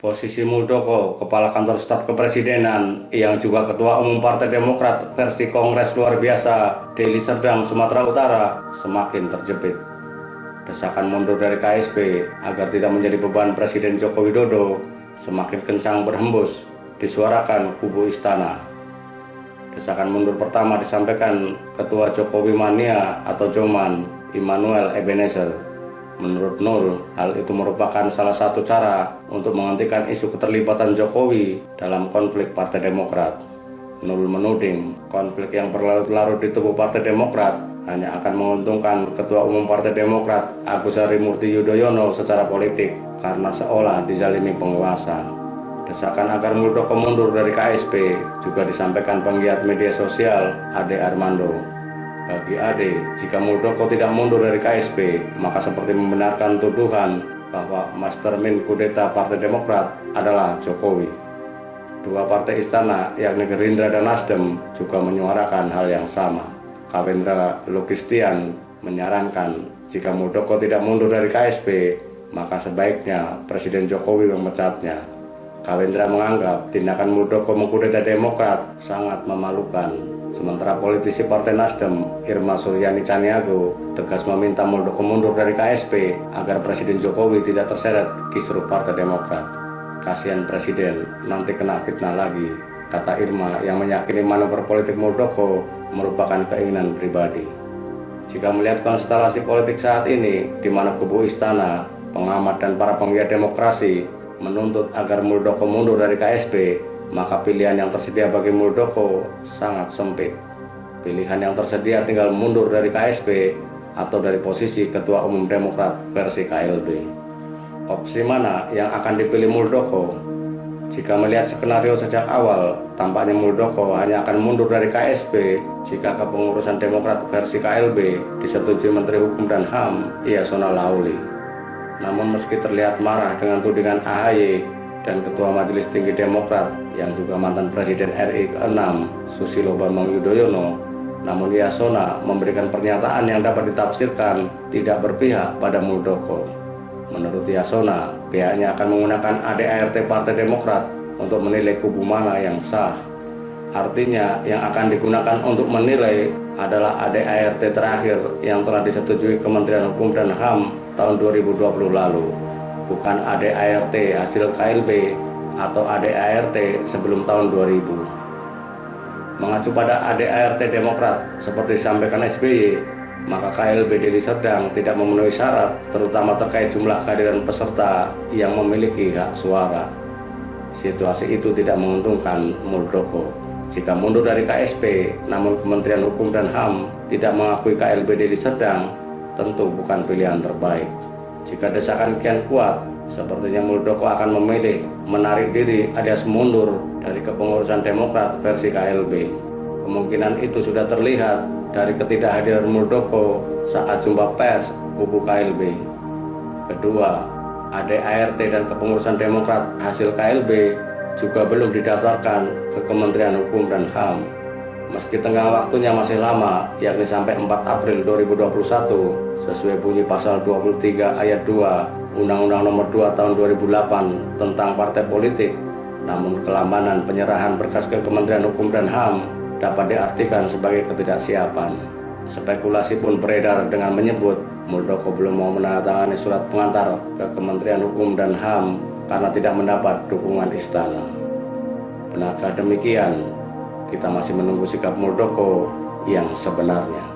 Posisi Muldoko, Kepala Kantor Staf Kepresidenan, yang juga Ketua Umum Partai Demokrat versi Kongres Luar Biasa Deli Serdang, Sumatera Utara, semakin terjepit. Desakan mundur dari KSP agar tidak menjadi beban Presiden Joko Widodo semakin kencang berhembus disuarakan kubu istana. Desakan mundur pertama disampaikan Ketua Jokowi Mania atau Joman, Immanuel Ebenezer. Menurut Nul, hal itu merupakan salah satu cara untuk menghentikan isu keterlibatan Jokowi dalam konflik Partai Demokrat. Nul menuding konflik yang berlarut-larut di tubuh Partai Demokrat hanya akan menguntungkan Ketua Umum Partai Demokrat Agus Harimurti Yudhoyono secara politik karena seolah dizalimi penguasa. Desakan agar Muldoko mundur dari KSP juga disampaikan penggiat media sosial Ade Armando. Bagi Ade, jika Muldoko tidak mundur dari KSP, maka seperti membenarkan tuduhan bahwa mastermind kudeta Partai Demokrat adalah Jokowi. Dua partai istana, yakni Gerindra dan Nasdem, juga menyuarakan hal yang sama. Kawendra Lukistian menyarankan jika Muldoko tidak mundur dari KSP, maka sebaiknya Presiden Jokowi memecatnya. Kawendra menganggap tindakan Muldoko mengkudeta Demokrat sangat memalukan. Sementara politisi Partai Nasdem, Irma Suryani Caniago, tegas meminta Muldoko mundur dari KSP agar Presiden Jokowi tidak terseret kisruh Partai Demokrat. Kasihan Presiden, nanti kena fitnah lagi, kata Irma yang meyakini manuver politik Muldoko merupakan keinginan pribadi. Jika melihat konstelasi politik saat ini, di mana kubu istana, pengamat dan para penggiat demokrasi menuntut agar Muldoko mundur dari KSP, maka pilihan yang tersedia bagi Muldoko sangat sempit. Pilihan yang tersedia tinggal mundur dari KSP atau dari posisi Ketua Umum Demokrat versi KLB. Opsi mana yang akan dipilih Muldoko? Jika melihat skenario sejak awal, tampaknya Muldoko hanya akan mundur dari KSP jika kepengurusan Demokrat versi KLB disetujui Menteri Hukum dan HAM Yasona Laoly. Namun meski terlihat marah dengan tudingan AHY dan Ketua Majelis Tinggi Demokrat yang juga mantan Presiden RI ke-6 Susilo Bambang Yudhoyono, namun Yasona memberikan pernyataan yang dapat ditafsirkan tidak berpihak pada Muldoko. Menurut Yasona, pihaknya akan menggunakan ADART Partai Demokrat untuk menilai kubu mana yang sah. Artinya yang akan digunakan untuk menilai adalah ADART terakhir yang telah disetujui Kementerian Hukum dan HAM tahun 2020 lalu, bukan ADART hasil KLB atau ADART sebelum tahun 2000. Mengacu pada ADART Demokrat seperti disampaikan SBY, maka KLB Deli Serdang tidak memenuhi syarat, terutama terkait jumlah kehadiran peserta yang memiliki hak suara. Situasi itu tidak menguntungkan Muldoko. Jika mundur dari KSP, namun Kementerian Hukum dan HAM tidak mengakui KLB Deli Serdang, tentu bukan pilihan terbaik. Jika desakan kian kuat, sepertinya Muldoko akan memilih menarik diri alias mundur dari kepengurusan Demokrat versi KLB. Kemungkinan itu sudah terlihat dari ketidakhadiran Muldoko saat jumpa pers kubu KLB. Kedua, ADART dan kepengurusan Demokrat hasil KLB juga belum didaftarkan ke Kementerian Hukum dan HAM. Meski tenggang waktunya masih lama, yakni sampai 4 April 2021, sesuai bunyi pasal 23 ayat 2 Undang-Undang Nomor 2 Tahun 2008 tentang partai politik, namun kelambanan penyerahan berkas ke Kementerian Hukum dan HAM dapat diartikan sebagai ketidaksiapan. Spekulasi pun beredar dengan menyebut Muldoko belum mau menandatangani surat pengantar ke Kementerian Hukum dan HAM karena tidak mendapat dukungan istana. Benarkah demikian? Kita masih menunggu sikap Muldoko yang sebenarnya.